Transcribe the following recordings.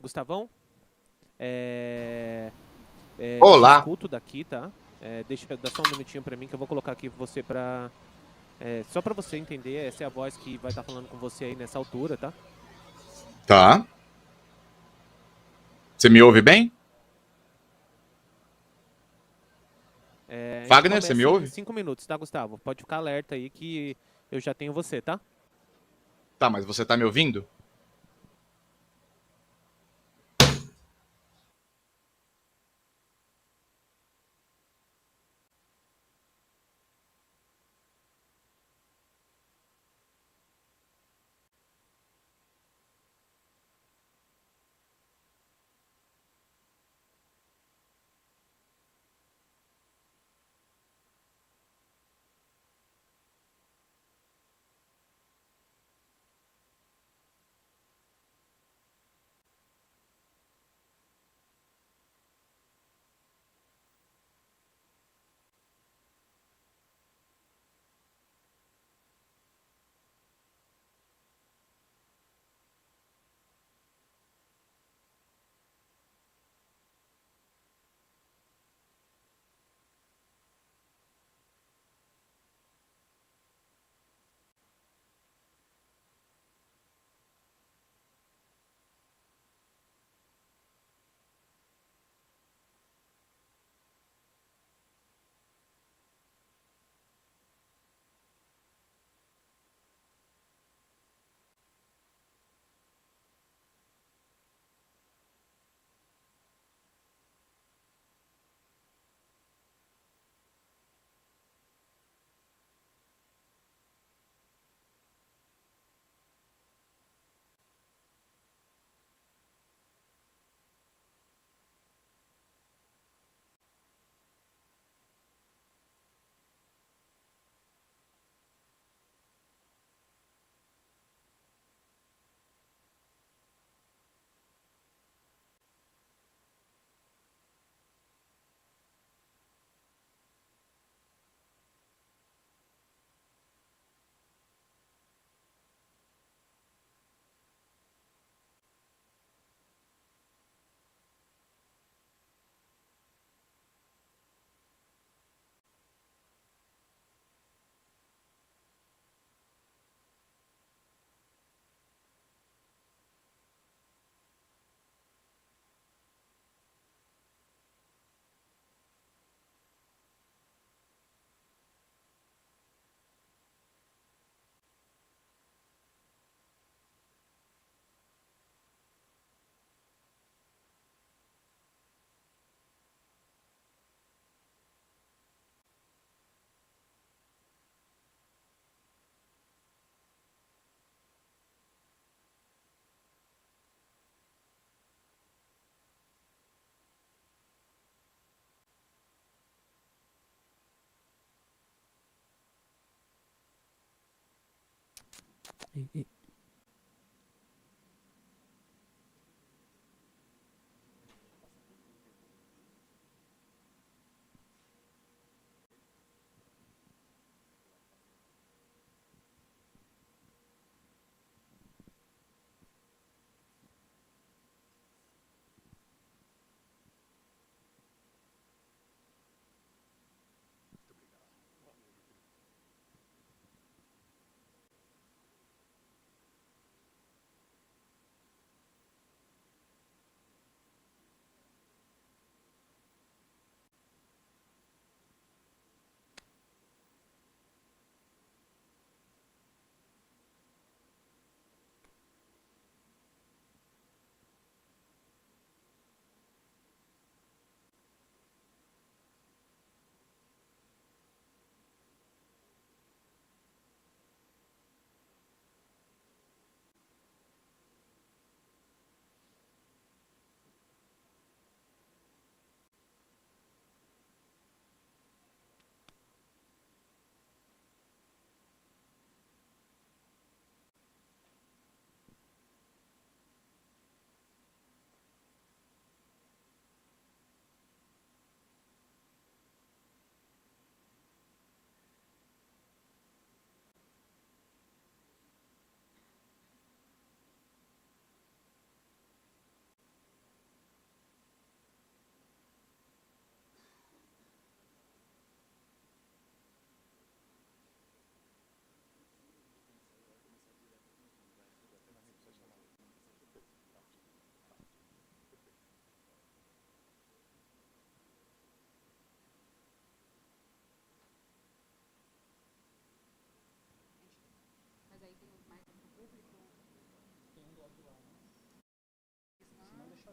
Gustavão? Te Olá. escuto daqui, tá? Deixa, dá só um minutinho pra mim que eu vou colocar aqui você pra... só pra você entender, essa é a voz que vai estar falando com você aí nessa altura, tá? Tá. Você me ouve bem? A gente Wagner, você me começa em ouve? 5 minutos, tá, Gustavo? Pode ficar alerta aí que eu já tenho você, tá? Tá, mas você tá me ouvindo?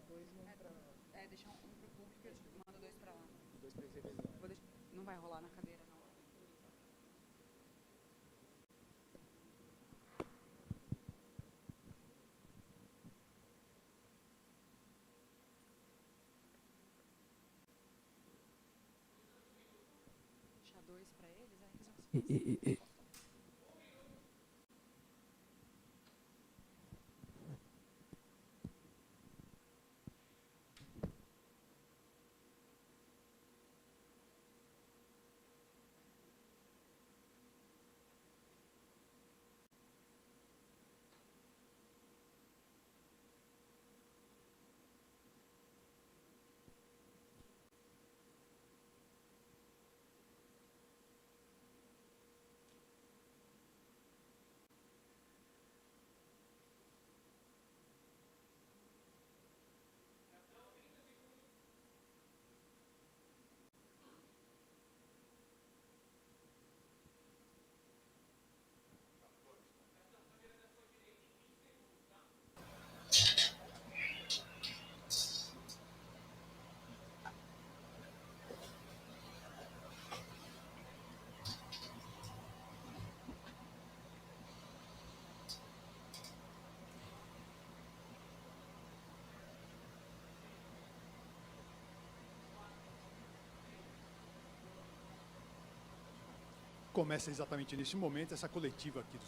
Deixa pro público e manda dois pra lá. Não vai rolar na cadeira, não. Deixar dois pra eles, aí eles vão.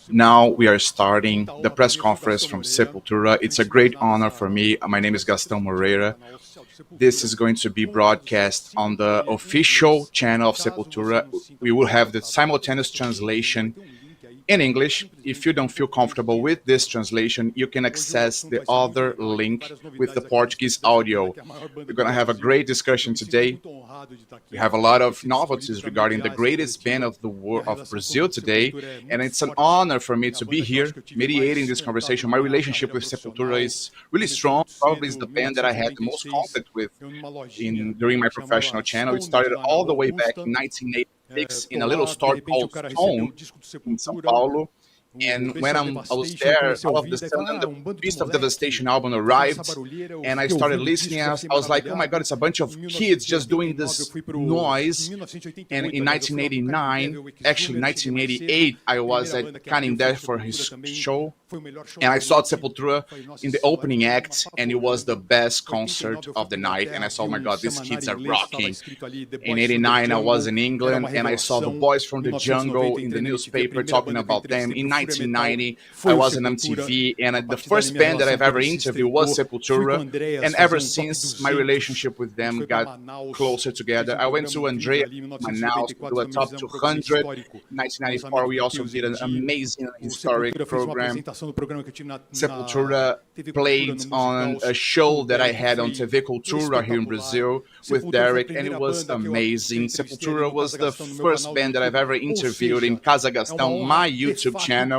Now we are starting the press conference from Sepultura. It's a great honor for me. My name is Gastão Moreira. This is going to be broadcast on the official channel of Sepultura. We will have the simultaneous translation in English. If you don't feel comfortable with this translation, you can access the other link with the Portuguese audio. We're going to have a great discussion today. We have a lot of novelties regarding the greatest band of the world of Brazil today, and it's an honor for me to be here mediating this conversation. My relationship with Sepultura is really strong. Probably is the band that I had the most conflict with during my professional channel. It started all the way back in 1986 in a little store called Stone in São Paulo. And when I was there, all of the sudden the Beast of Devastation album arrived, and I started listening. I was like, oh my god, it's a bunch of kids just doing this noise. And in 1989, actually 1988, I was at Canning there for his show, and I saw Sepultura in the opening act, and it was the best concert of the night. And I saw, oh my god, these kids are rocking. In 89, I was in England, and I saw the Boys from the Jungle in the newspaper talking about them. In 1990, I was on MTV, and the first band that I've ever interviewed was Sepultura, and ever since, my relationship with them got closer together. I went to Andreas Manaus to do a top 200. In 1994, we also did an amazing historic program. Sepultura played on a show that I had on TV Cultura here in Brazil with DERRICK, and it was amazing. Sepultura was the first band that I've ever interviewed in CASAGRANDE, my YouTube channel.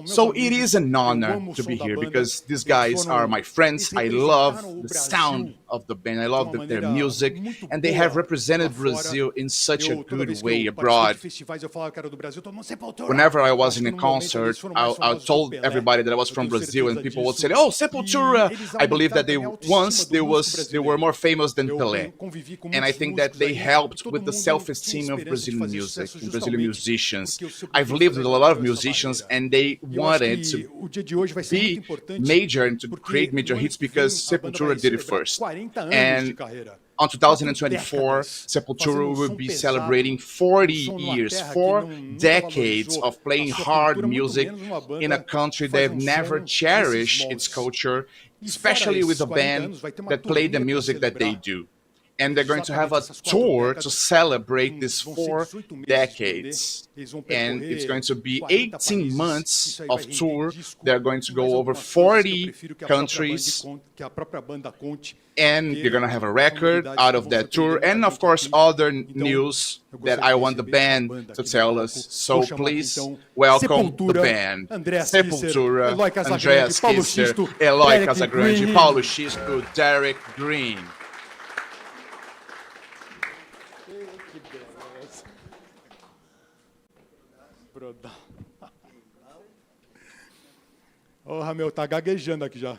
So it is an honor to be here because these guys are my friends. I love the sound of the band. I love their music, and they have represented Brazil in such a good way abroad. Whenever I was in a concert, I told everybody that I was from Brazil, and people would say, "Oh, Sepultura!" I believe that they were more famous than Pelé, and I think that they helped with the self-esteem of Brazilian music and Brazilian musicians. I've lived with a lot of musicians, and they wanted to be major and to create major hits because Sepultura did it first. And on 2024, Sepultura will be celebrating 40 years, 4 decades of playing hard music in a country that have never cherished its culture, especially with a band that played the music that they do. And they're going to have a tour to celebrate these 4 decades. And it's going to be 18 months of tour. They're going to go over 40 countries. And you're going to have a record out of that tour. And of course, other news that I want the band to tell us. So please welcome the band. Sepultura, Andreas XISTO, ELOY Casagrande, Paulo XISTO, Derrick Green. Porra, meu, tá gaguejando aqui já.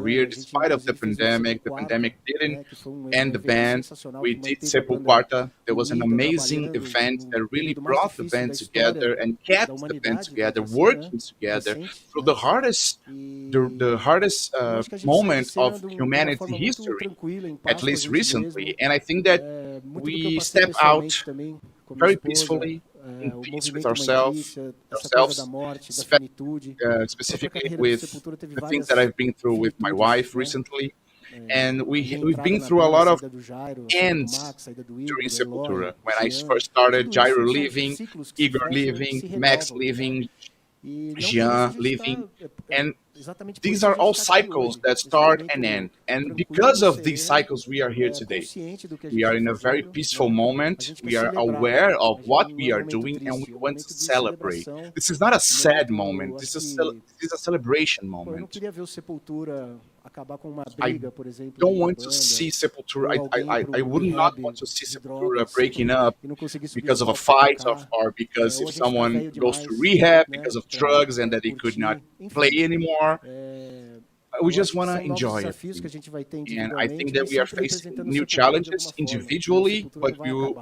career despite of the pandemic. The pandemic didn't end the band. We did Sepultura. There was an amazing event that really brought the band together and kept the band together, working together through the hardest moment of humanity history, at least recently. And I think that we step out very peacefully, in peace with ourselves, specifically with the things that I've been through with my wife recently. And we've been through a lot of ends during Sepultura. When I first started, Gyro leaving, Igor leaving, Max leaving, Jean leaving, and these are all cycles that start and end. And because of these cycles, we are here today. We are in a very peaceful moment. We are aware of what we are doing, and we want to celebrate. This is not a sad moment. This is a celebration moment. I don't want to see Sepultura. I would not want to see Sepultura breaking up because of a fight or because if someone goes to rehab because of drugs and that they could not play anymore. We just want to enjoy it. And I think that we are facing new challenges individually, but we will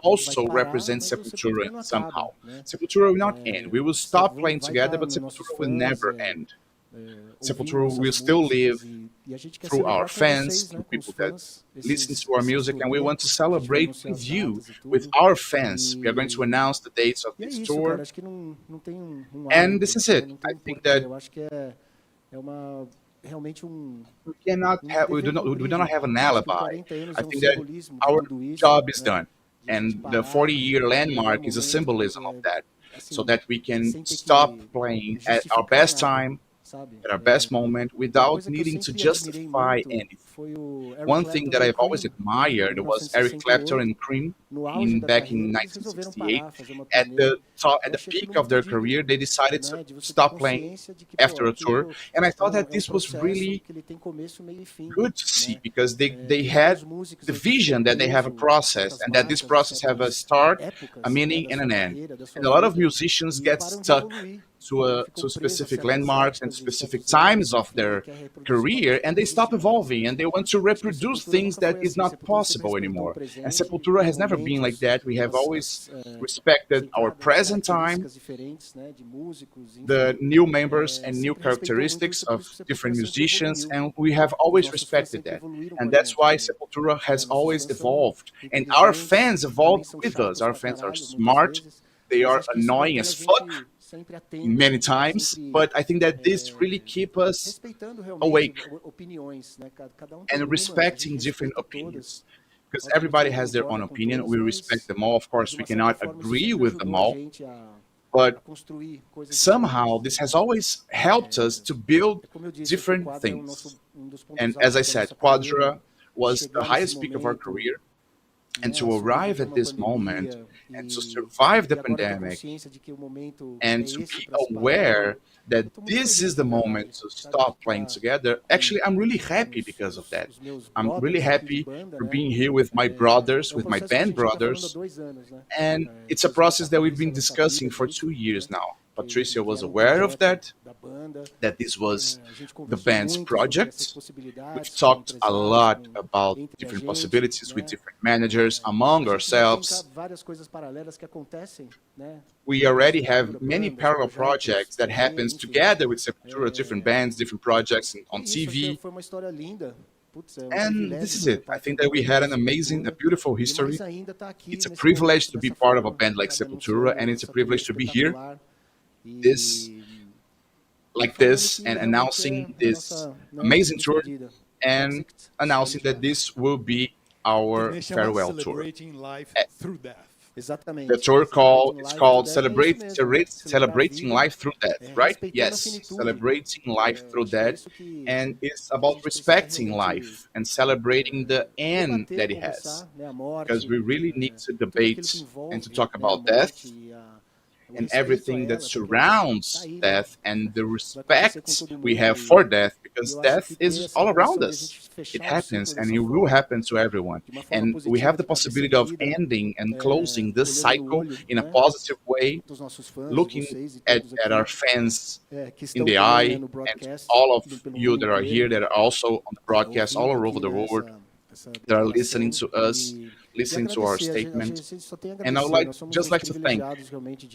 also represent Sepultura somehow. Sepultura will not end. We will stop playing together, but Sepultura will never end. Sepultura will still live through our fans, through people that listen to our music, and we want to celebrate with you, with our fans. We are going to announce the dates of this tour, and this is it. I think that we do not have an alibi. I think that our job is done, and the 40-year landmark is a symbolism of that, so that we can stop playing at our best time, at our best moment, without needing to justify anything. One thing that I've always admired was Eric Clapton and Cream back in 1968. At the peak of their career, they decided to stop playing after a tour, and I thought that this was really good to see, because they had the vision that they have a process, and that this process have a start, a meaning, and an end. And a lot of musicians get stuck to specific landmarks and specific times of their career, and they stop evolving, and they want to reproduce things that is not possible anymore. And Sepultura has never been like that. We have always respected our present time, the new members and new characteristics of different musicians, and we have always respected that. And that's why Sepultura has always evolved, and our fans evolved with us. Our fans are smart, they are annoying as fuck many times, but I think that this really keep us awake and respecting different opinions, because everybody has their own opinion. We respect them all. Of course, we cannot agree with them all, but somehow this has always helped us to build different things. And as I said, Quadra was the highest peak of our career. And to arrive at this moment and to survive the pandemic and to be aware that this is the moment to stop playing together, actually, I'm really happy because of that. I'm really happy for being here with my brothers, with my band brothers. And it's a process that we've been discussing for 2 years now. Patricia was aware of that this was the band's project. We've talked a lot about different possibilities with different managers, among ourselves. We already have many parallel projects that happens together with Sepultura, different bands, different projects on TV. And this is it. I think that we had a beautiful history. It's a privilege to be part of a band like Sepultura, and it's a privilege to be here and announcing this amazing tour and announcing that this will be our farewell tour. The tour is called Celebrating Life Through Death, right? Yes, Celebrating Life Through Death, and it's about respecting life and celebrating the end that it has, because we really need to debate and to talk about death and everything that surrounds death and the respect we have for death, because death is all around us. It happens, and it will happen to everyone. And we have the possibility of ending and closing this cycle in a positive way, looking at our fans in the eye, and all of you that are here, that are also on the broadcast all over the world, that are listening to us, listening to our statement. And I would just like to thank.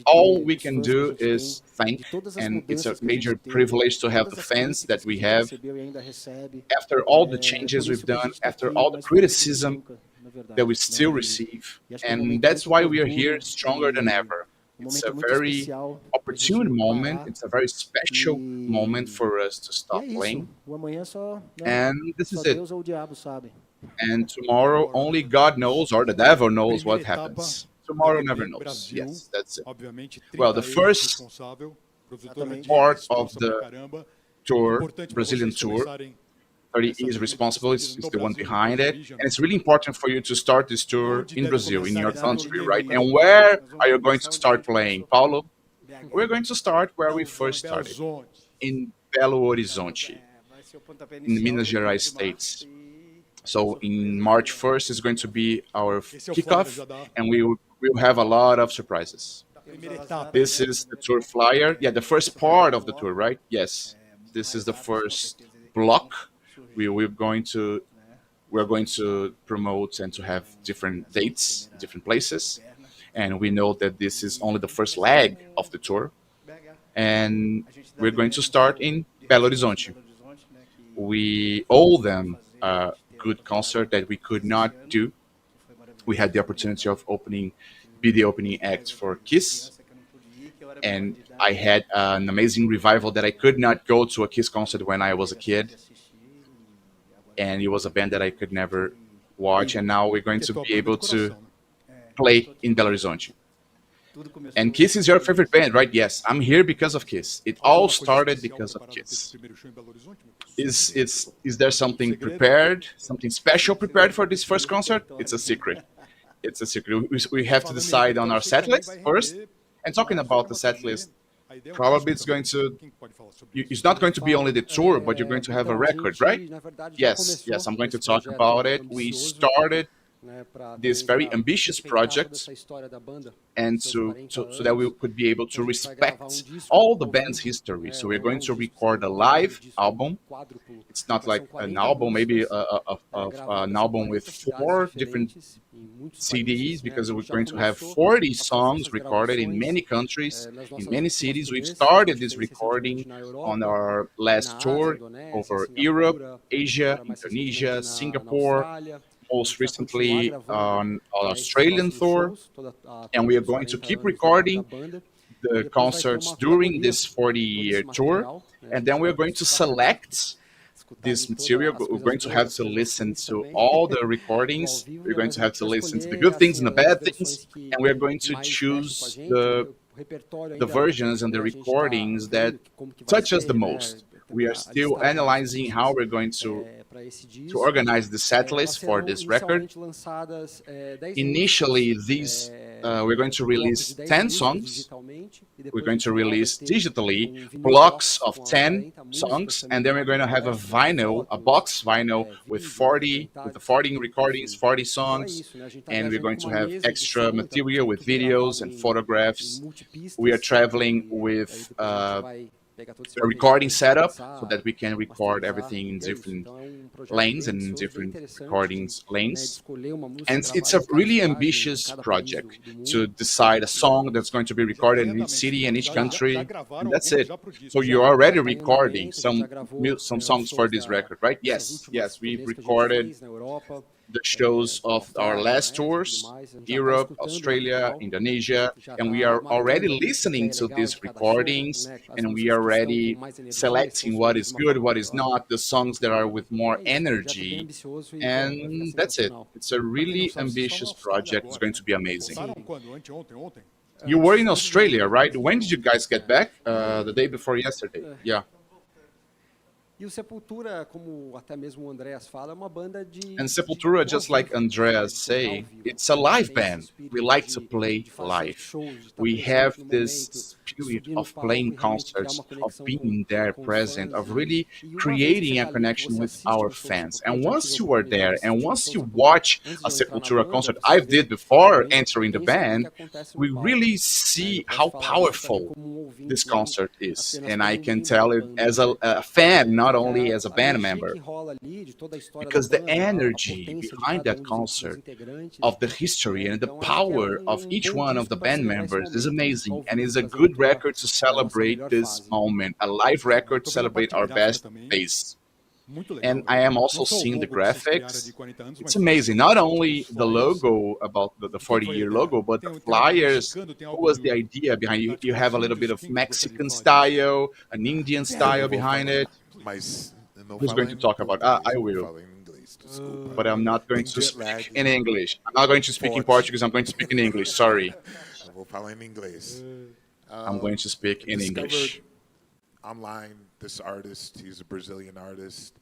All we can do is thank, and it's a major privilege to have the fans that we have. After all the changes we've done, after all the criticism that we still receive, and that's why we are here stronger than ever. It's momento a muito very especial pra opportune gente moment. parar It's a very special moment e, for us to e stop é isso. playing. O amanhã só, né, And this só is it. Deus ou o diabo sabem. And tomorrow, only God knows, or the devil knows Primeira what etapa happens. da Tomorrow turnê never knows. Brasil, Yes, that's it. obviamente, Well, the 30 euros first responsável, produtora Exatamente. de part of responsa pra the caramba. tour, Importante para Brazilian vocês tour, começarem 30 essa is turnê de responsible, despedida is no the one Brasil, no behind país de it. origem. And it's really important for you to start this tour Onde in deve Brazil, in começar your essa country, turnê, right? meu And caro where Nós vamos are you going to começar onde a start gente playing? começou. Paulo? BH. We're going to start where we Não, first Belo started, Horizonte. in Belo Horizonte, Vai ser o pontapé in inicial Minas dia 1º Gerais de março states. e So in March 1st is going to be our Esse é o flyer kickoff, já da and we'll have a lot of surprises. primeira etapa. This is the tour flyer. Yeah, the first part of the tour, right? Yes. This is the first block. We're going to promote and to have different dates, different places. And we know that this is only the first leg of the tour. And we're going to start in Belo Horizonte. We owe them a good concert that we could not do. We had the opportunity of be the opening act for Kiss, and I had an amazing revival that I could not go to a Kiss concert when I was a kid, and it was a band that I could never watch, and now we're going Que é to tua be banda able de to coração, né? play in Belo Horizonte. And Kiss is your favorite band, right? Yes, I'm here because of Kiss. It all Alguma coisa started especial because of preparada pra esse Kiss. primeiro show em Belo Horizonte, meu querido? Is there something prepared, something special prepared for this first concert? It's a secret. It's a secret. We have to Falando em decide on repertório, our sei que set também list vai first. render And talking mais about sobre the uma set turnê. list, A ideia é um probably disco it's going também. to. Quem pode falar sobre isso? It's not going to be only the tour, but you're going to have a record, right? Yes, I'm going to talk about it. We started this very ambitious project, and so that we could be able to respect all the band's history. So we're going to record a live album. It's not like an album, maybe an album with 4 different CDs, because we're going to have 40 songs recorded in many countries, in many cities. We've started this recording on our last tour over Europe, Asia, Indonesia, Singapore, most recently on our Australian tour, and we are going to keep recording the concerts during this 40-year tour, and then we're going to select this material. We're going to have to listen to all the recordings. We're going to have to listen to the good things and the bad things, and we're going to choose the versions and the recordings that touch us the most. We are still analyzing how we're going to organize the set list for this record. Initially, we're going to release 10 songs. We're going to release digitally blocks of 10 songs, and then we're going to have a box vinyl with the 40 recordings, 40 songs, and we're going to have extra material with videos and photographs. We are traveling with a recording setup so that we can record everything in different lanes and different recordings lanes. And it's a really ambitious project to decide a song that's going to be recorded in each city and each country, and that's it. So you're already recording some songs for this record, right? Yes, we've recorded the shows of our last tours, Europe, Australia, Indonesia, and we are already listening to these recordings, and we are already selecting what is good, what is not, the songs that are with more energy, and that's it. It's a really ambitious project. It's going to be amazing. Voltaram quando? Ontem? You were in Australia, right? When did you guys get back? The day before yesterday. Yeah. E o Sepultura, como até mesmo o Andreas fala, é uma banda de... And Sepultura, just like Andreas say, it's a live band. We like to play live. We have this spirit of playing concerts, of being there present, of really creating a connection with our fans. And once you are there, and once you watch a Sepultura concert, I did before entering the band, we really see how powerful this concert is. And I can tell it as a fan, not only as a band member, because the energy behind that concert, of the history and the power of each one of the band members is amazing, and is a good record to celebrate this moment, a live record to celebrate our best days. Muito legal. And I am also Não só o seeing the logo dessa piada graphics. de 40 anos, It's mas amazing. todos Not os only the flyers. logo about the De quem foi a 40-year ideia? logo, but the Tem algo flyers. mexicano, tem Who algo was the do, idea behind you? da You have a little atividade bit of índios. Quem que gostaria de Mexican falar disso? style, an Indian Eu style vou behind falar, it. mas não Who's fala going to em talk about? português, I eu vou will, falar em inglês, desculpa. but I'm not going Tem to jet speak lag in English. I'm not going to speak in forte. Portuguese. I'm going to speak in English. Sorry, Eu vou falar em inglês. I'm going to speak in Discovered English. online this artist. He's a Brazilian artist,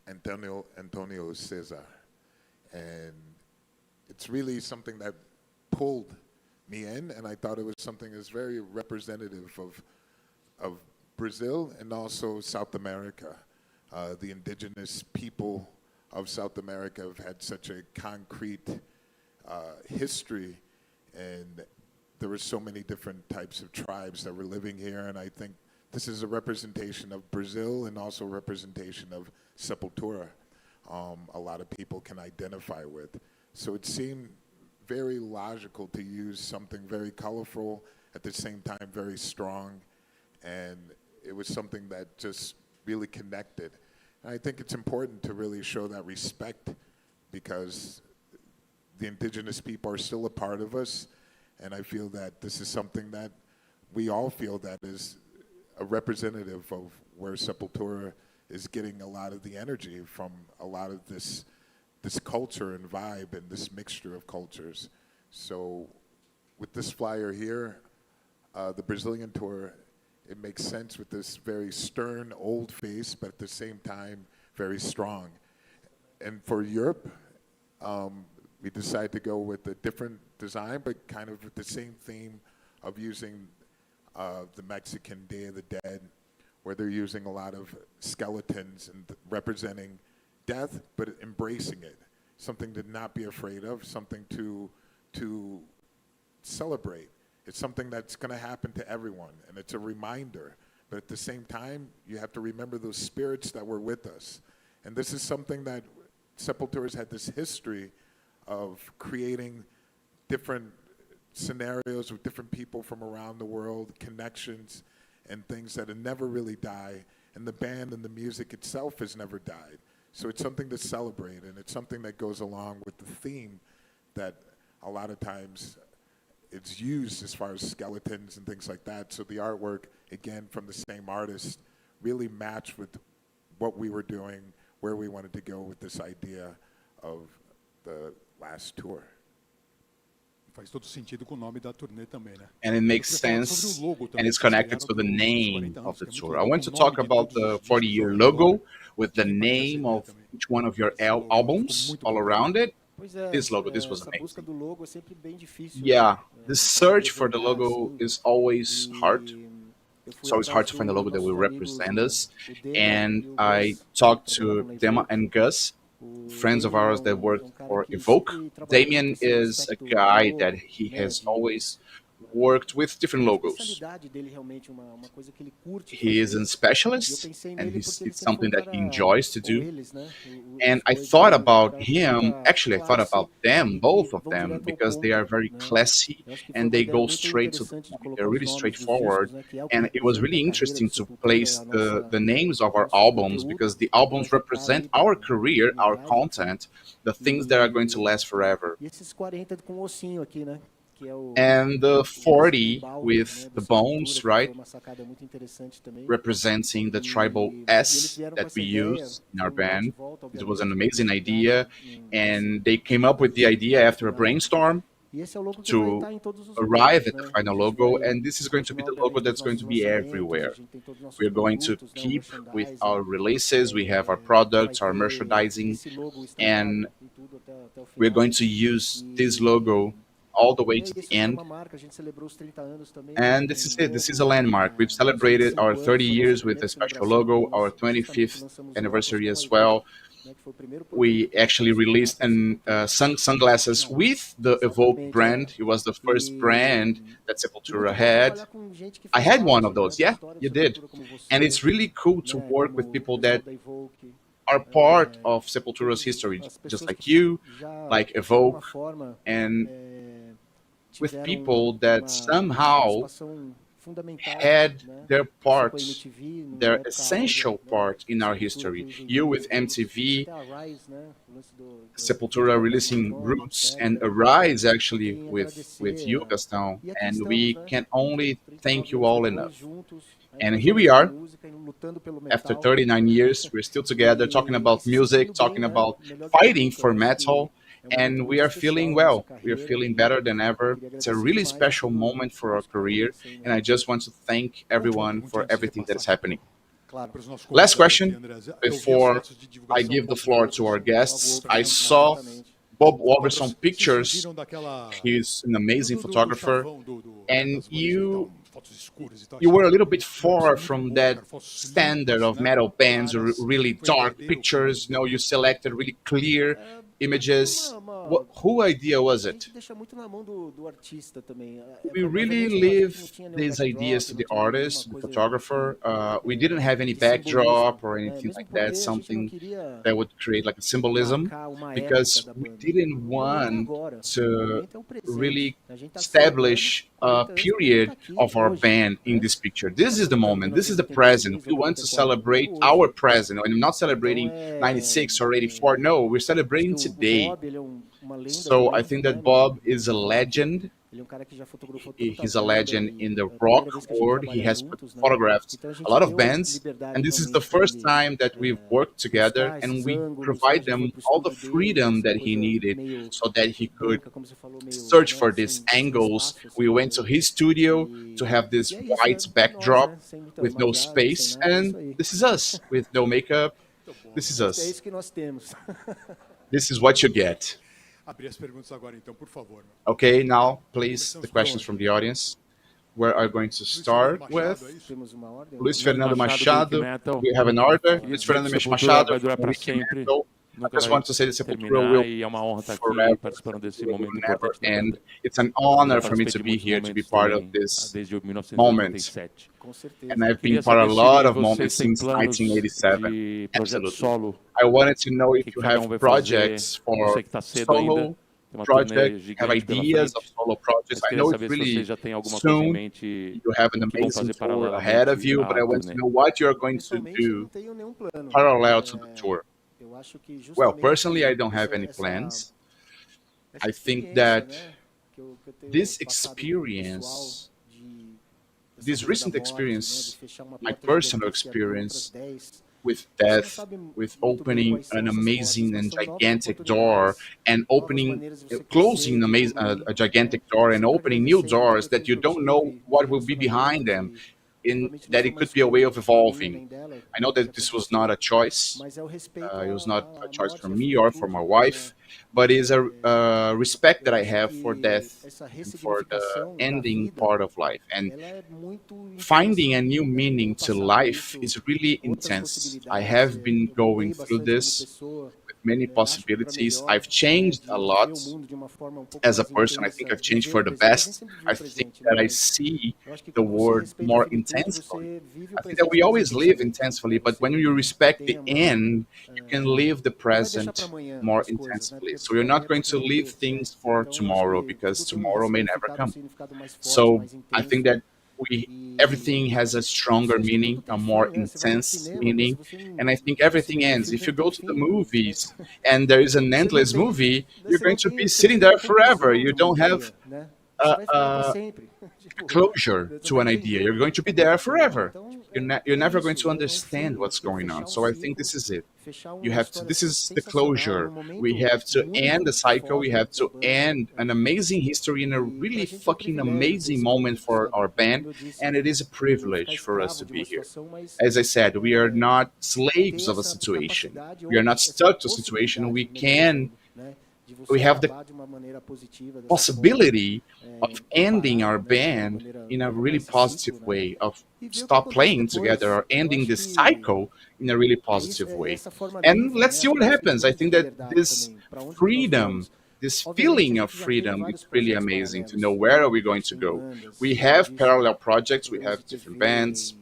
Antonio Cesar, and it's really something that pulled me in, and I thought it was something that's very representative of Brazil and also South America. The indigenous people of South America have had such a concrete history, and there were so many different types of tribes that were living here, and I think this is a representation of Brazil and also a representation of Sepultura. A lot of people can identify with. So it seemed very logical to use something very colorful, at the same time very strong, and it was something that just really connected. And I think it's important to really show that respect, because the indigenous people are still a part of us, and I feel that this is something that we all feel that is a representative of where Sepultura is getting a lot of the energy from, a lot of this culture and vibe and this mixture of cultures. So with this flyer here, the Brazilian tour, it makes sense with this very stern old face, but at the same time, very strong. And for Europe, we decided to go with a different design, but kind of with the same theme of using the Mexican Day of the Dead, where they're using a lot of skeletons and representing death, but embracing it. Something to not be afraid of, something to celebrate. It's something that's going to happen to everyone, and it's a reminder. But at the same time, you have to remember those spirits that were with us. And this is something that Sepultura's had this history of creating different scenarios with different people from around the world, connections, and things that have never really died. And the band and the music itself has never died. So it's something to celebrate, and it's something that goes along with the theme that a lot of times it's used as far as skeletons and things like that. So the artwork, again, from the same artist, really matched with what we were doing, where we wanted to go with this idea of the last tour. Faz todo sentido com o nome da turnê também, né? And it makes Eu queria falar sense, sobre o logo também, and it's que vocês connected criaram to the dos name 40 of anos, the que é muito tour. I legal, want com to o talk nome de about todos the os discos 40-year ao logo redor. with the Achei bacana essa name ideia of também. each one of your Esse logo ficou albums muito all bacana. around it. Pois é, This logo, this was essa busca amazing. do logo é sempre bem difícil. Yeah, né? the Pra search for the representar, logo assim. is always hard. E eu fui It's always hard atrás to find a logo that nossos will amigos, represent us. o Dema And e o I Gus, talked que to trabalhavam na Dema Evoque. and Gus, O friends of Damien ours that work um cara for que Evoque. sempre trabalhou Damien muito assim, no is a aspecto do guy logo, that he né, has de always worked with different a logos. especialidade dele realmente, uma coisa que ele curte He is fazer. a E eu specialist, pensei and nele porque ele it's sempre foi something that he cara, enjoys to ou do. eles, né, And os I dois thought ali, um about cara him, muita actually, I thought classe about them, e both que of vão them, direto ao because they are ponto, very né? classy Eu acho que foi and uma they ideia go muito straight to the interessante de point. colocar They're os really nomes dos straightforward. discos, né, que é o que And it was representa really a carreira do interesting to Sepultura, place a nossa, the names of o our nosso albums, conteúdo because the que vai albums ficar represent aí our pra career, our eternidade. content, the things that are going to last forever. E esses 40 com ossinho aqui, né? Que é And the o 40 tribal, with né, the do bones, Sepultura, que right, foi uma sacada muito interessante também. representing the tribal E eles S vieram com that essa we ideia, use in our foi um bate e band. volta, It was an obviamente, amazing pra idea, chegar and they came up with the idea after a brainstorm E esse é o logo que vai to estar em todos os arrive lugares, at the né? final A gente logo, vai and this is going to be continuar, the logo obviamente, com os that's going nossos to be lançamentos, a everywhere. gente tem todos os nossos We're going to produtos, né? O keep with merchandising, our releases, we have our products, our merchandising, esse logo and estampado em tudo até o final. we're going to use this logo all the way E to the isso vira end. uma marca, a gente celebrou os 30 anos também. And this is it. This is a landmark. We've celebrated our 30 years with a special logo, our 25th anniversary as well. We actually released sunglasses with the Evoke brand. It was the first brand that Sepultura had. I had one of those. Yeah, you did. And it's really cool to work with people that are part of Sepultura's history, just like you, like Evoke, and with people that somehow had their part, their essential part in our history. You with MTV, Sepultura releasing Roots, and Arise actually with you, Gastão, and we can only thank you all enough. And here we are, after 39 years, we're still together talking about music, talking about fighting for metal, and we are feeling well. We are feeling better than ever. It's a really special moment for our career, and I just want to thank everyone for everything that is happening. Last question, before I give the floor to our guests. I saw Bob Wolverson pictures. He's an amazing photographer, and you were a little bit far from that standard of metal bands, or really dark pictures. You selected really clear images. Whose idea was it? We really leave these ideas to the artist, the photographer. We didn't have any backdrop or anything like that, something that would create like a symbolism, because we didn't want to really establish a period of our band in this picture. This is the moment. This is the present. We want to celebrate our present, and not celebrating 96 or 84. No, we're celebrating today. So I think that Bob is a legend. He's a legend in the rock world. He has photographed a lot of bands, and this is the first time that we've worked together, and we provide them all the freedom that he needed so that he could search for these angles. We went to his studio to have this white backdrop with no space, and this is us with no makeup. This is us. This is what you get. Okay, now, please, the questions from the audience. We are going to start with Luis Fernando Machado. We have an order. Luis Fernando Machado. I just want to say that Sepultura will forever never end. It's an honor for me to be here, to be part of this moment. And I've been part of a lot of moments since 1987. Absolutely. I wanted to know if you have projects for solo project, have ideas of solo projects. I know it's really soon. You have an amazing tour ahead of you, but I want to know what you're going to do parallel to the tour. Well, personally, I don't have any plans. I think that this experience, this recent experience, my personal experience with death, with opening an amazing and gigantic door, and closing a gigantic door and opening new doors that you don't know what will be behind them, that it could be a way of evolving. I know that this was not a choice. It was not a choice for me or for my wife, but it's a respect that I have for death and for the ending part of life. And finding a new meaning to life is really intense. I have been going through this with many possibilities. I've changed a lot as a person. I think I've changed for the best. I think that I see the world more intensely. I think that we always live intensely, but when you respect the end, you can live the present more intensely. So you're not going to leave things for tomorrow, because tomorrow may never come. So I think that everything has a stronger meaning, a more intense meaning, and I think everything ends. If you go to the movies and there is an endless movie, you're going to be sitting there forever. You don't have closure to an idea. You're going to be there forever. You're never going to understand what's going on. So I think this is it. You have to. This is the closure. We have to end the cycle. We have to end an amazing history in a really fucking amazing moment for our band, and it is a privilege for us to be here. As I said, we are not slaves of a situation. We are not stuck to a situation. We have the possibility of ending our band in a really positive way, of stop playing together or ending this cycle in a really positive way. And let's see what happens. I think that this freedom, this feeling of freedom, is really amazing to know where are we going to go. We have parallel projects, we have different bands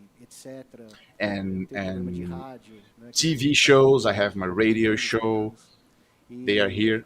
and TV shows. I have my radio show. They are here.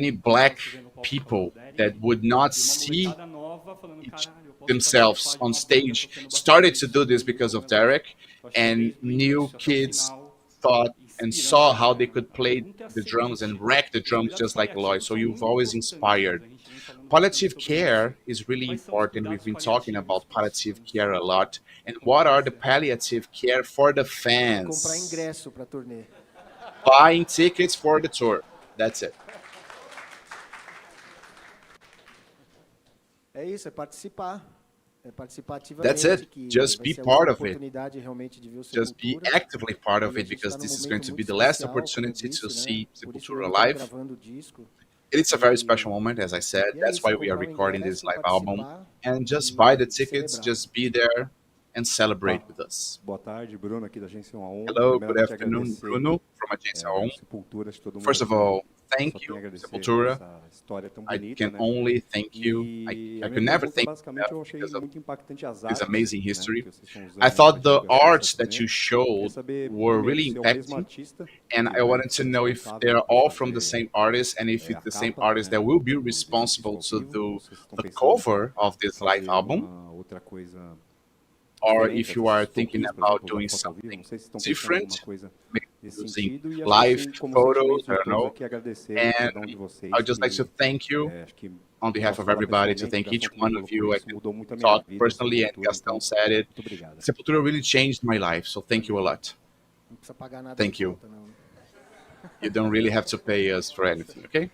many black people that would not see themselves on stage started to do this because of Derrick, and new kids thought and saw how they could play the drums and wreck the drums just like Eloy. So you've always inspired. Palliative care is really important. We've been talking about palliative care a lot. And what are the palliative care for the Comprar fans? ingresso para turnê. Buying tickets for the tour. That's it. É isso, é participar. É participar ativamente. That's it. Que Just vai be ser a part última of it. oportunidade realmente de ver o Just be Sepultura. actively part of E a it, gente because tá num this is momento going to be muito the last especial, como eu opportunity disse, to né? see Por isso Sepultura eu tô live. gravando o disco. It's a very special moment, as I said. E é That's isso, why we are comprar o recording this ingresso, live album. participar And just e buy the tickets, celebrar. just be there and celebrate with us. Boa tarde, Bruno, aqui da Agência 1 a 1. Hello, good Primeiramente, afternoon, agradecer, Bruno from Agência ao 1. Sepultura, de todo mundo First of aqui. all, Só thank tenho you, a agradecer Sepultura. essa história tão I bonita, can né? only thank you. E I a can minha never pergunta, thank basicamente, eu you achei because of muito impactante as this artes, amazing né, history. que vocês estão usando I thought pra the divulgação arts dessa that turnê. you showed Queria saber, were primeiro, really se é o mesmo impacting, artista and que I vai wanted to ser know if responsável they're por all from the fazer, same artist and if a it's the same capa, artist né, that will be desse disco responsible ao to vivo, do ou vocês estão the pensando cover of em this live fazer album, alguma outra coisa or diferente, if you are esses thinking toquinhos, por about exemplo, da doing foto ao vivo, something não sei se estão pensando em alguma different, coisa maybe nesse using sentido, e acho que live assim, como photos, sentimento I de don't todos know. aqui, agradecer And cada um de vocês, I'd just like to que thank you acho que on behalf posso of falar everybody, to pessoalmente, thank o each Gastão também one of colocou you. I isso, can mudou muito a minha talk vida, personally, and Sepultura, Gaston então, said it. muito obrigado. Sepultura really changed my life, so thank you a lot. Não precisa pagar nada Thank de you. conta, não. You don't really have to pay us for anything, okay?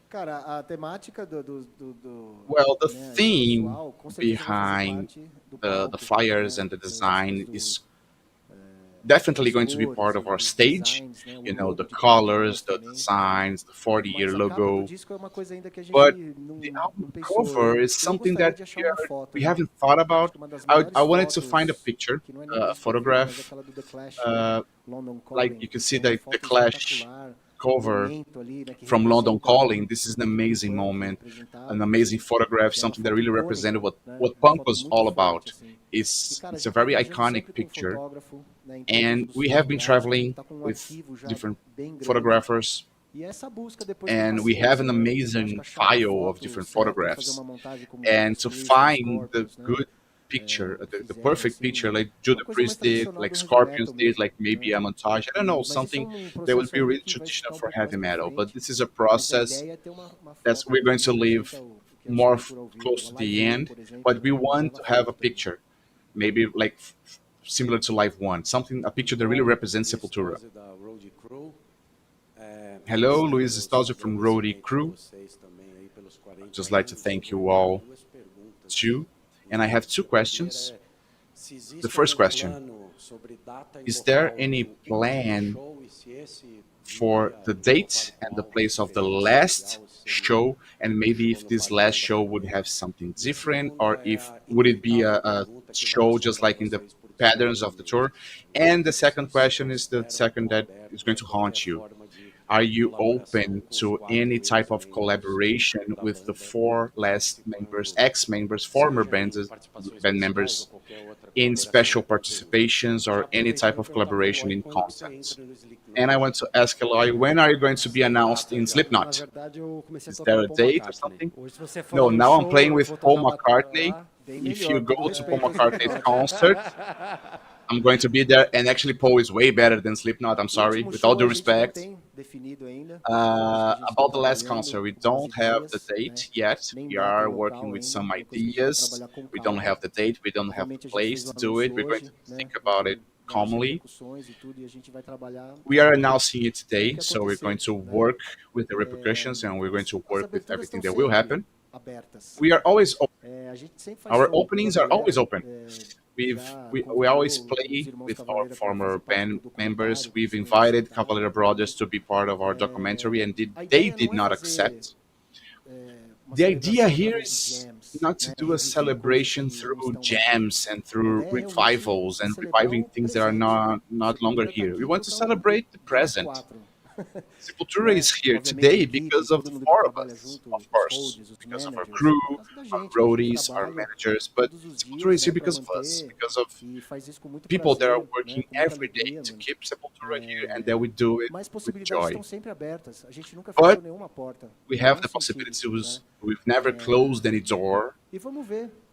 Cara, a temática Well, the né, theme visual, com certeza vai fazer behind parte do the palco, flyers né, and the das design questões is das definitely going to be cores part of e our dos stage. designs, né, o You know, logo the de cada um de colors, nós the também. designs, the 40-year Mas a capa do logo. disco é uma coisa ainda que a gente But não, the não album pensou. cover is something gostaria that de achar uma foto, we né? haven't thought Acho about. que uma das I melhores wanted to fotos, find a picture, que não é nem a disco ao vivo, mas photograph. aquela do The Clash, Like London Calling, you can see que é uma the foto Clash espetacular, cover momento ali, né, que from London representa Calling. This is an tudo que o amazing punk moment, representava, an amazing assim, photograph, que é uma something that foto really icônica, represented what né, what uma punk foto was muito all forte, about. assim. E, It's cara, a a gente tá very viajando iconic sempre com picture, fotógrafo, né, em todos and os we have been lugares, traveling tá com um with arquivo já different bem grande. photographers, E essa busca depois por and we have an paciência, né? Eu acho amazing que achar uma file of foto different certa, fazer photographs. uma montagem como And Judas to Priest, ou find the Scorpions, né? good picture, the Fizeram, perfect assim, picture, like uma Judas coisa mais Priest did, tradicional like do heavy Scorpions metal did, mesmo, like maybe né? a montage. I don't know, Mas isso é something um that would processo be ainda really que vai traditional ficar um for pouco mais heavy pra metal. But frente. this is a Mas a process ideia é ter uma that foto we're going que to live representa o que é o more Sepultura ao vivo. close A to the Live 1, end, por exemplo, but we né? want to Usava have a foto também. picture, maybe like similar to Live 1, something, a picture that really represents Sepultura. Hello, Luiz Estácio from Roadie Crew. I'd just like to thank you all too. And I have two questions. The first question, is there any plan for the date and the place of the last show, and maybe if this last show would have something different, or if would it be a show just like in the patterns of the tour? And the second question is the second that is going to haunt you. Are you open to any type of collaboration with the four last members, ex-members, former band members, in special participations or any type of collaboration in content? And I want to ask Eloy, when are you going to be announced in Slipknot? Is there a date or something? No, now I'm playing with Paul McCartney. If you go to Paul McCartney's concert, I'm going to be there, and actually Paul is way better than Slipknot, I'm sorry, with all due respect. About the last concert, we don't have the date yet. We are working with some ideas. We don't have the date, we don't have the place to do it. We're going to think about it calmly. We are announcing it today, so we're going to work with the repercussions, and we're going to work with everything that will happen. We are always open. Our openings are always open. We always play with our former band members. We've invited Cavalera Brothers to be part of our documentary, and they did not accept. The idea here is not to do a celebration through jams and through revivals and reviving things that are not longer here. We want to celebrate the present. Sepultura is here today because of the four of us, of course, because of our crew, our roadies, our managers, but Sepultura is here because of us, because of people that are working every day to keep Sepultura here, and that we do it with joy. But we have the possibilities, we've never closed any door,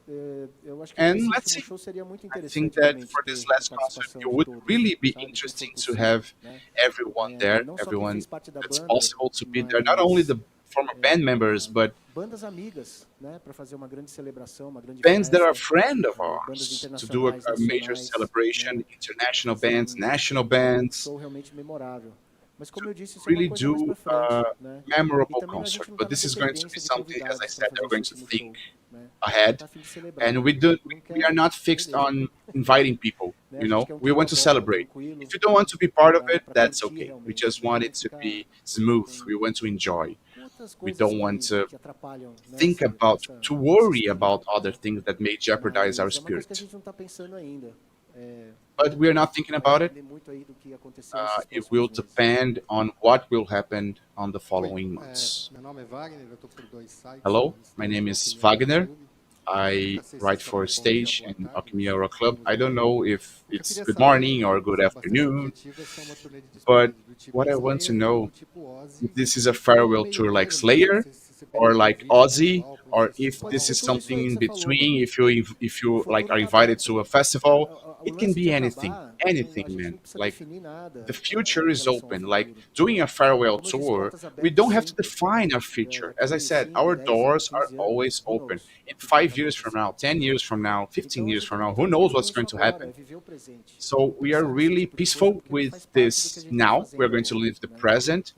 eu acho que And esse let's último see. show seria muito I think interessante that realmente for ter this a last concert, participação it de would todos, really be sabe, se for interesting to possível, have né? everyone there, Não só quem everyone fez parte da that's banda, possible to be there. Not only mas the former band members, but bandas amigas, né, para fazer uma grande celebração, uma grande bands that are festa, friend of bandas ours to do internacionais, a major nacionais, celebration, né? international Fazer bands, national um bands, show realmente memorável. Mas como eu disse, isso é uma really coisa mais do para frente, a né? E memorable também a gente concert. não But está na this is going to be dependência de something, as I convidados para said, that fazer we're esse going to último think show, né? A gente ahead. tá a fim de celebrar. And Não quer, we are not fixed beleza, on inviting people, né? A you gente know. quer um We clima want to bom, celebrate. tranquilo, If you don't want to be part of it, para that's curtir okay. We realmente, just né? want Não it to ficar be smooth. com We want to enjoy. outras We coisas don't want to que atrapalham, né, think about, to esse worry esquema, about other né? things that may jeopardize our Mas é uma coisa que a spirit. gente não está pensando ainda. But we are not thinking Vai about it. depender muito aí do que acontecer nesses It will próximos meses. depend on what will happen on the following months. Meu nome é Wagner, eu estou por dois sites. Hello, my name is Wagner. I write for Stage and Alchemy Rock Club. I don't know if it's good morning or good afternoon, but what I want to know, if this is a farewell tour like Slayer, or like Ozzy, or if this is something in between, if you like are invited to a festival, it can be anything, man. Like the future is open. Like doing a farewell tour, we don't have to define our future. As I said, our doors are always open. In 5 years from now, 10 years from now, 15 years from now, who knows what's going to happen? So we are really peaceful with this now. We're going to live the present,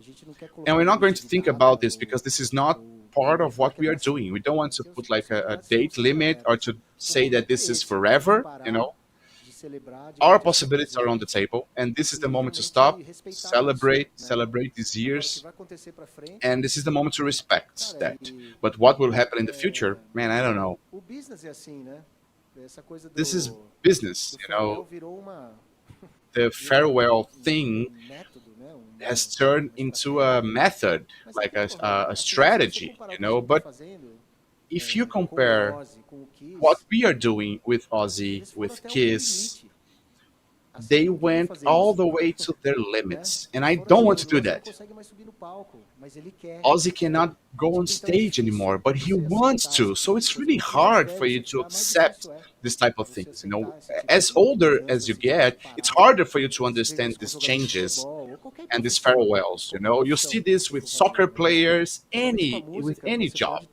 and we're not going to think about this because this is not part of what we are doing. We don't want to put like a date limit or to say that this is forever, you know. Our possibilities are on the table, and this is the moment to stop, celebrate these years, and this is the moment to respect that. But what will happen in the future, man, I don't know. This is business, you know. The farewell thing has turned into a method, like a strategy, you know. But if you compare what we are doing with Ozzy, with Kiss, they went all the way to their limits, and I don't want to do that. Ozzy cannot go on stage anymore, but he wants to, so it's really hard for you to accept this type of things, you know. As older as you get, it's harder for you to understand these changes and these farewells, you know. You see this with soccer players, with any job,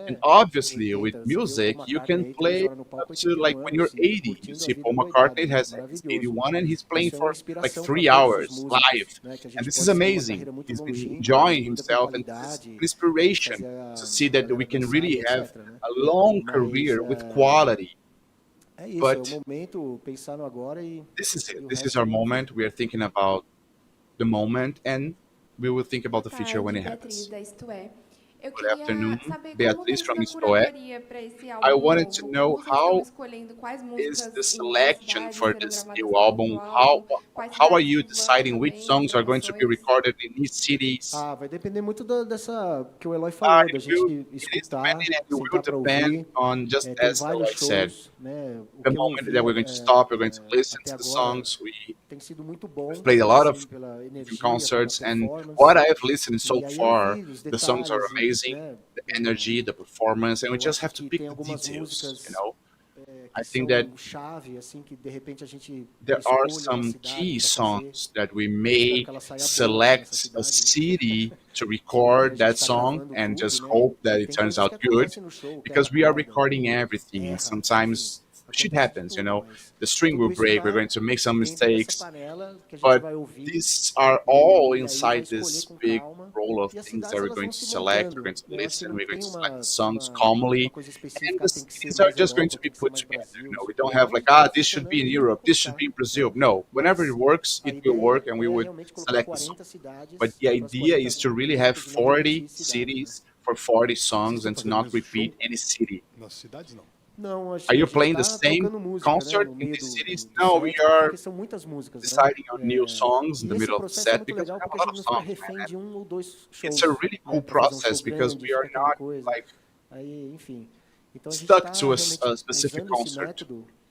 and obviously with music you can play up to like when you're 80. You see Paul McCartney he's 81 and he's playing for like 3 hours live, and this is amazing. He's been enjoying himself, and this is inspiration to see that we can really have a long career with quality. But this is it. This is our moment. We are thinking about the moment, and we will think about the future when it happens. Good afternoon, Beatriz from Isto É. I wanted to know how is the selection for this new album? How are you deciding which songs are going to be recorded in each cities? Vai depender muito dessa que o Eloy falou, da gente escutar, sentar para ouvir. On just Tem as vários I said, shows, né? the moment that we're going to stop, we're going to listen to the songs. Tem sido muito bom. We've played a lot of pela energia, concerts, pela and performance. what I have listened so E aí eu far, vi os the songs are detalhes, amazing, né? the energy, the performance, and we Eu just acho have to que pick tem the algumas details, músicas, you know. que I think são that chave, assim, que de repente a gente there are escolhe uma some cidade key pra fazer. songs that we Espero may que ela saia boa nessa select a cidade, né? city to A record gente that tá song gravando and tudo, just né? hope that E it tem turns coisas out que good, acontecem no show, because we quebra are corda, recording everything, and erra, sometimes shit acontece happens, de you tudo, know. mas The string tudo will isso break, tá we're going to make some dentro dessa mistakes, panela que a gente but vai ouvir, these are all e aí vai inside escolher this com big calma. roll of E as things cidades that we're elas going vão to se select, we're montando, going to né? Eu acho que listen, não we're going tem to select uma, the songs uma calmly, coisa and específica, the tem que ser cities are mais just going Europa, to be tem que ser put mais together. Brasil, You não know, sei we o quê. don't have like, Vamos this should be in funcionando e Europe, this should tocar, be in Brazil. né? No, whenever it Mas works, a it will ideia work, and we é would realmente colocar select the song. 40 cidades But the para as idea 40 is to really have músicas e não 40 repetir cidades, né? cities for 40 songs Vocês estão and to fazendo o not mesmo show repeat any city. nas cidades, não? Não, Are assim, you a gente playing the tá same trocando música, né, concert no in meio these cities? do No, we set, are porque são muitas músicas, né? deciding on new songs in E the esse middle of the processo é set muito because we legal have a porque a lot gente of não fica songs, refém man. de um ou dois It's a shows, really né? cool Para fazer um show process because grande, we are fica aquela not coisa. like Aí, enfim. Então a gente stuck tá to a realmente specific usando esse concert. método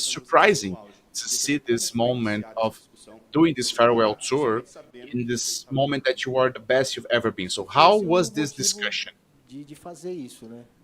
is surprising to see this moment of doing this farewell tour in this moment that you are the best you've ever been. So how was this discussion? De fazer isso, né?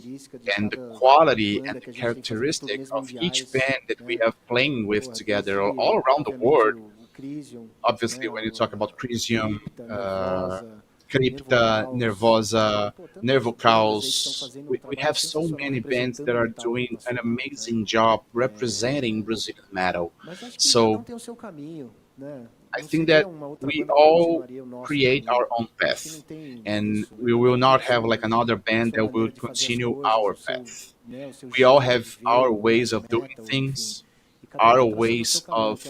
característica de and the cada quality banda and que the a gente tem fazendo characteristic turnês of each mundiais, band that we né? have playing with Porra, together desde, all around the obviamente, world. o Crisium, Obviously, né? when you talk about Crisium, Cripta, Nervosa, Crypta, Nervocaus, Nervosa, pô, tantas bandas aí que estão Nervocaus. fazendo We have so sensacional many bands that representando o are metal doing an nacional, amazing né? job representing Brazilian metal. Mas acho que cada So tem o seu caminho, né? I think that we all create our own path, and we will not have like another band that will continue our path. We all have our ways of doing things, our ways of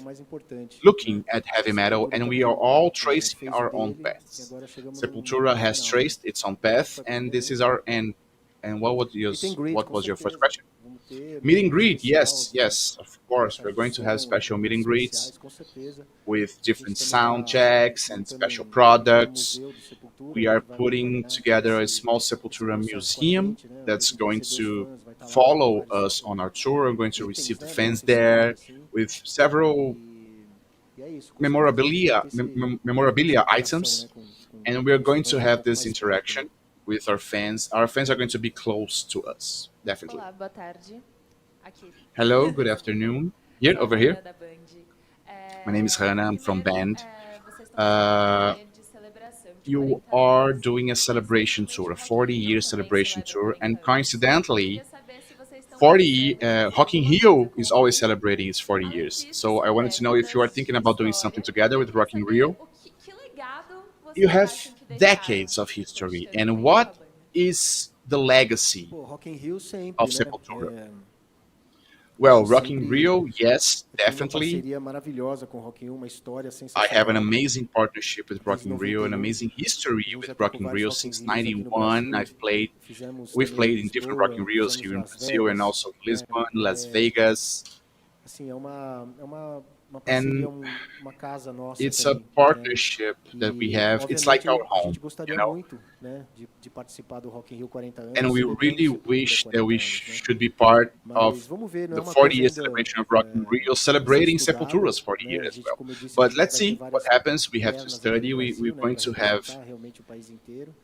looking at heavy metal, and we are all tracing our own paths. Sepultura has traced its own path, and this is our end. And what was your first question? Meet and greet, yes, yes, of course. We're going to have special meet and greets with different sound checks and special products. We are putting together a small Sepultura museum that's going to follow us on our tour. We're going to receive the fans there with several memorabilia items, and we're going to have this interaction with our fans. Our fans are going to be close to us, definitely. Olá, boa tarde. Aqui. Hello, good afternoon. Here, over here. Da Band. My name is Hannah, I'm from Band. Vocês estão fazendo uma de celebração de You 40 are anos. doing a celebration tour, a 40-year celebration tour, and coincidentally, Queria saber se vocês estão 40, pensando em Rock in fazer Rio alguma is coisa always com celebrating its 40 years. artistas So I wanted to know if you are thinking about doing something together with Rock in Rio. Que legado vocês You have acham que deixaram decades of history, and what is the legacy Pô, Rock in Rio sempre, of né? Sepultura? Well, Rock in sempre Rio, yes, tem uma definitely. parceria maravilhosa com o Rock in Rio, uma história I sensacional. have an amazing partnership with Rock in Rio, an amazing history with Rock in Rio since '91. We've played in different Rock in Rios here in Brazil and also in Lisbon, Las Vegas. Assim, é uma And parceria, uma casa nossa it's a também, né? partnership that we have. It's like our A home, gente gostaria you know. muito, né, de participar do Rock in Rio 40 anos. And we celebrando really Sepultura wish that 40 we anos, né? should be part Mas of vamos ver, não é the uma 40-year coisa celebration of ainda, Rock in Rio, celebrating estudada, Sepultura's 40 né? years A as gente, well. como eu disse, But vai let's ter see várias what happens. We have to pernas aqui study. no We're Brasil, né, going pra to have representar realmente o país inteiro.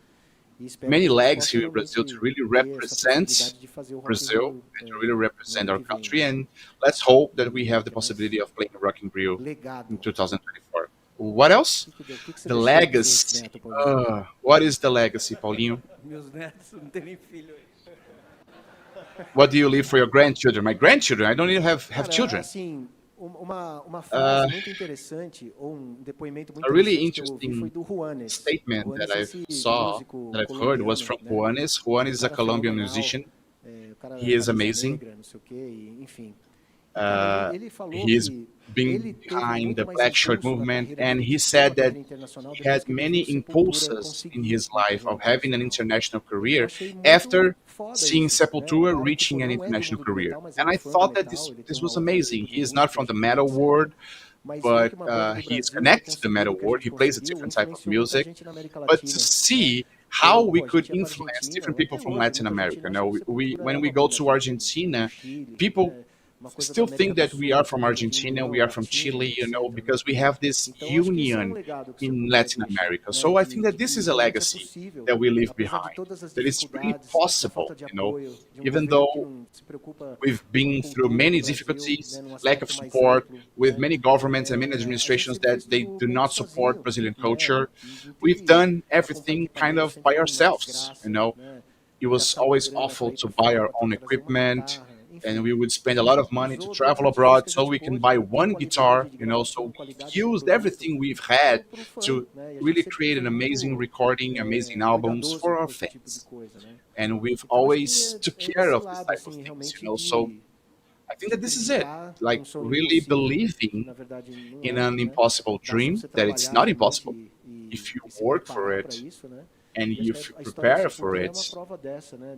E espero many que a gente legs possa here in Brazil to really realmente ter essa represent possibilidade de fazer o Rock in Brazil Rio, and to really no represent ano our que vem. country. And let's hope that we have the possibility of playing Rock in Rio Legado. in 2024. What else? O que você The deixou pros seus legacy. netos, Paulinho? What is the legacy, Paulinho? Meus netos não tem nem filho aí. What do you leave for your grandchildren? My grandchildren? I don't even have Cara, children. assim, uma frase muito interessante, ou depoimento muito A really interessante que eu ouvi foi interesting do Juanes. statement Juanes that é I esse saw, músico that I've heard, was from colombiano, né? Juanes. Juanes is a cara Colombian fenomenal, musician. o cara He is da Raíza amazing. Negra, não sei o quê, e, enfim. E, cara, ele falou He's que been ele teve behind muito the mais Black Shirt impulso na movement, carreira and dele he de ter said uma that carreira internacional he depois had que ele many viu Sepultura impulses in conseguir his uma life carreira of having an internacional. international Eu career achei muito after foda seeing isso, né? Sepultura Um cara que, reaching pô, an não é do international mundo do career. metal, mas é And I fã do thought that metal, ele tem this uma was outra amazing. de He is not música, from the enfim, metal etc. world, Mas ver but que uma banda do he is Brasil connected to the conseguiu metal o que a world. gente He plays a conseguiu, different type of influenciou muita music. gente na América But to Latina, see né? how Pô, we a could gente ia pra influence Argentina, different até people from hoje, Latin muita gente America. acha Now, que Sepultura when é we uma go banda to do Argentina, Chile, people né? Uma coisa da still América think do that Sul, we are que from veio Argentina, vindo we are from latino, Chile, you know, etc, né? because we have this Então, acho que esse é union legado que o in Sepultura Latin deixa, America. né? So I think that this is a realmente é legacy possível, that we leave apesar de behind. todas as That it's really dificuldades, da possible, falta de you know, apoio, de even governo que though não se preocupa we've com a been through cultura many do Brasil, difficulties, né, num lack of aspecto mais support, amplo, with né? many governments and many A gente administrations sempre fez that they tudo do meio not que support sozinho, Brazilian né? culture. Não We've teve done para comprar everything kind equipamento, of sempre by foi uma ourselves, desgraça, you know. né? It was Gastar uma always grana para awful ir to para buy fora, our para own trazer uma equipment, guitarra, and enfim. we would spend A a lot gente of money to usou travel todos os recursos abroad que a so gente we can pôde buy para ter one guitar, qualidade de you know. So gravação, we qualidade de used produto everything we've had pro fã, to né? E a gente really sempre create foi an amazing muito recording, amazing albums cuidadoso for our com esse tipo de fans. coisa, né? And we've Então acho always que took é care esse of this lado type of assim things, you realmente know. So I think that this is it, acreditar like num sonho really impossível, que believing na verdade não in é, an né? impossible Basta dream você that it's trabalhar not realmente impossible if you e se work for preparar para it isso, né? and E acho you que a história do prepare for Sepultura é uma it. prova dessa, né?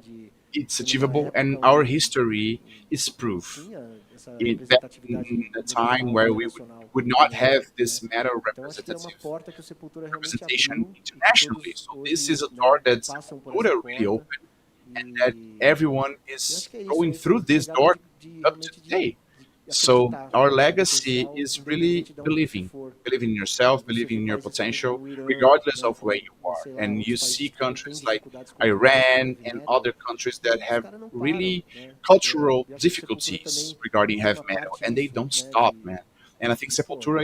It's De numa achievable, and época our onde history is proof. tinha essa Back representatividade in a do time metal where we internacional, would not né? have this metal Então acho que é uma representative porta que o Sepultura realmente representation abriu, e que internationally. todos So this hoje, is a door né, that passam por essa Sepultura really porta. opened, and that everyone Eu is acho que é isso, going é esse through this legado door de up to realmente today. de So acreditar our no legacy potencial, is really independente de onde você believing, for. believing in yourself, Você believing vê in your países potential, como o Irã, regardless né, of where you como, are. sei lá, And outros you países see que não têm countries like dificuldades com o Iran heavy and metal, other countries that e os have caras não param, really né? cultural Eu acho que o Sepultura difficulties também regarding faz heavy uma metal, parte and they disso, don't né? stop, man. And I think Pô, Sepultura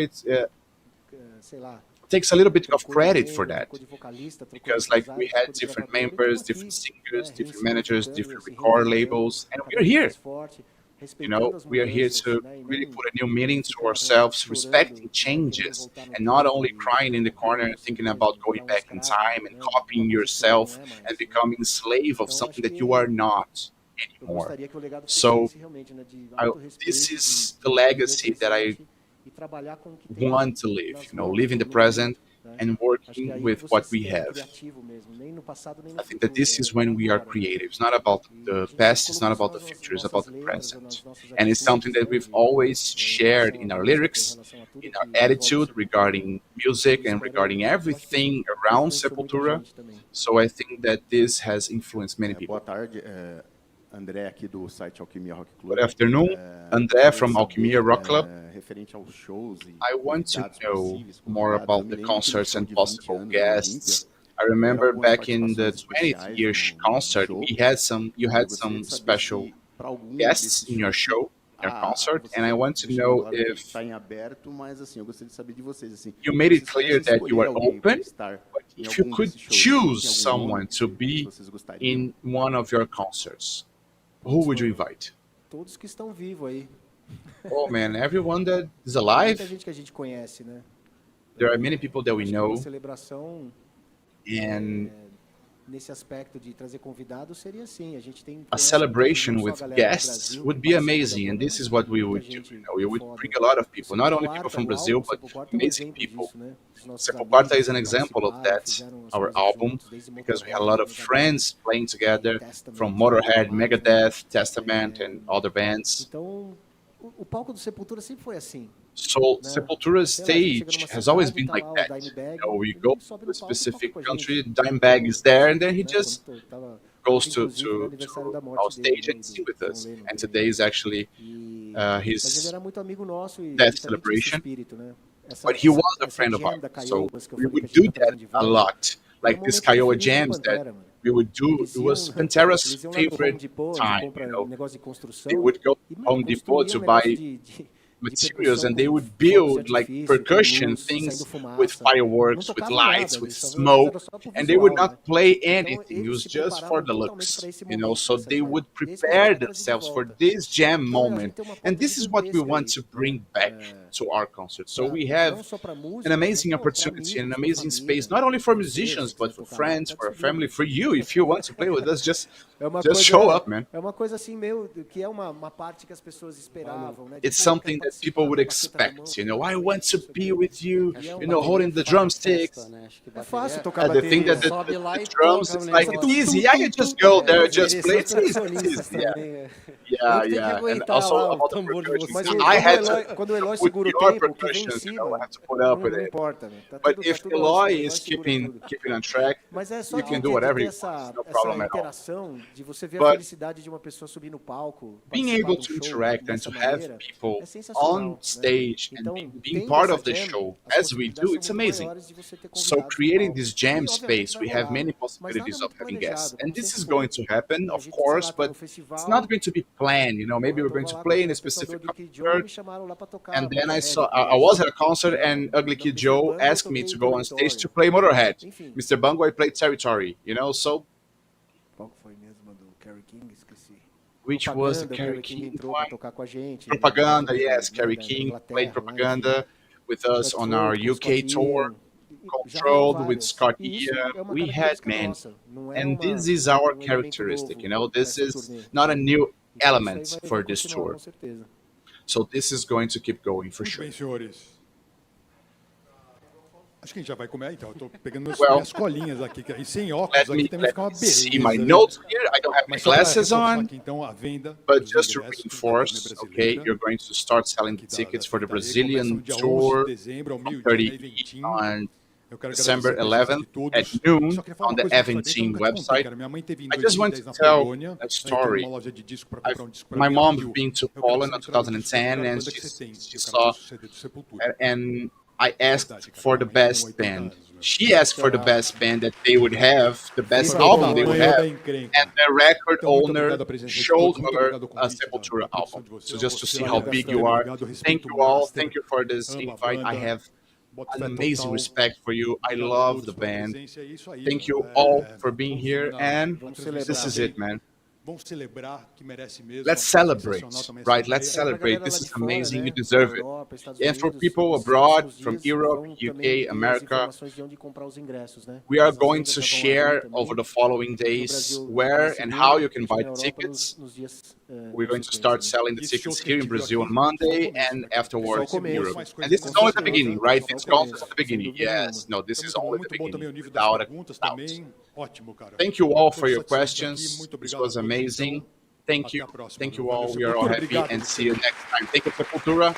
sei lá, takes a little bit of trocou de credit for membro, that, trocou de vocalista, trocou de because like empresário, we had trocou de different gravador, e members, estamos different aqui, singers, né, different managers, ressignificando, different se record reinventando, labels, and cada we're vez here. mais forte. You know, we are here to really put a new meaning to ourselves, respecting changes, and not only crying in the corner and thinking about going back in time and copying yourself and becoming a slave of something that you are not anymore. So this is the legacy that I want to live, you know, live in the present and working with what we have. I think that this is when we are creative. It's not about the past, it's not about the future, it's about the present. And it's something that we've always shared in our lyrics, in our attitude regarding music and regarding everything around Sepultura. So I think that this has influenced many people. André aqui do site Alquimia Rock Club. Good afternoon, André from Alquimia Rock Club. Referente aos shows e I want to know more about the concerts and possible guests. I remember back in the 20th year concert, you had some special guests in your show, your concert, and I want to know if you made it clear that you are open, but if you could choose someone to be in one of your concerts, who would you invite? Todos que estão vivos aí. Oh man, everyone that is alive. Muita gente que a gente conhece, né? There are many people that we know. Celebração and nesse aspecto de trazer convidados seria assim, a gente tem a celebration with guests would be amazing, and this is what we would do. You know, we would bring a lot of people, not only people from Brazil, but amazing people. Sepultura is an example of that, our album, because we had a lot of friends playing together from Motorhead, Megadeth, Testament, and other bands. Então, o palco do Sepultura sempre foi assim. So Sepultura's stage has always been like that. You know, we go to a specific country, Dimebag is there, and then he just goes to our stage and sing with us. And today is actually his death celebration. But he was a friend of ours, so we would do that a lot. Like this Kiowa jams that we would do. It was Pantera's favorite time. You know, they would go to Home Depot to buy materials, and they would build like percussion things with fireworks, with lights, with smoke, and they would not play anything. It was just for the looks, you know. So they would prepare themselves for this jam moment, and this is what we want to bring back to our concert. So we have an amazing opportunity, an amazing space, not only for musicians, but for friends, for our family, for you. If you want to play with us, just show up, man. É uma coisa assim meio que é uma parte que as pessoas esperavam, né? It's something that people would expect, you know. I want to be with you, you know, holding the drumsticks. É fácil tocar The thing that the drums is like, it's easy. I can just go there, just play. It's easy. Yeah. And also about the percussion. I had to quando o Eloy put segura o your tempo, que vem em percussion, you know, I cima, have to put up with não it. importa, né? But if Eloy is keeping on track, Mas é só you can do whatever you want. No problem at all. interação de você ver a But felicidade de uma pessoa subir no palco, being able to interact and to have people on stage and being part of the show as we do, it's amazing. So creating this jam space, we have many possibilities of having guests, and this is going to happen, of course, but it's not going to be planned. You know, maybe we're going to play in a specific concert, and then I was at a concert and Ugly Kid Joe asked me to go on stage to play Motorhead. Mr. Bungo, I played Territory, you know, so which was the Kerry King one? Propaganda, yes, Kerry King played Propaganda with us on our UK tour, Controlled with Scott Ian. We had men, and this is our characteristic, you know, this is not a new element for this tour. So this is going to keep going for sure. Acho que a gente já vai comer. Então, eu tô pegando minhas colinhas aqui, e sem óculos aqui também fica uma beleza. See my notes here. I don't have my glasses on, então, a venda but just to reinforce, okay, you're going to start selling tickets for the Brazilian tour on 30 on December 11th at noon on the Aventine website. I just want to tell a story. My mom been to Poland in 2010, and she saw, and I asked for the best band. She asked for the best band that they would have, the best album they would have, and the record owner showed her a Sepultura album. So just to see how big you are. Thank you all. Thank you for this invite. I have an amazing respect for you. I love the band. Thank you all for being here, and this is it, man. Vamos celebrar, que merece mesmo. Let's celebrate, right? Let's celebrate. This is amazing. You deserve it. And for people abroad, from Europe, UK, America, we are going to share over the following days where and how you can buy the tickets. We're going to start selling the tickets here in Brazil on Monday and afterwards in Europe. And this is only the beginning, right? This conference is the beginning. Yes, no, this is only the beginning, without a doubt. Thank you all for your questions. This was amazing. Thank you. Thank you all. We are all happy and see you next time. Thank you, Sepultura.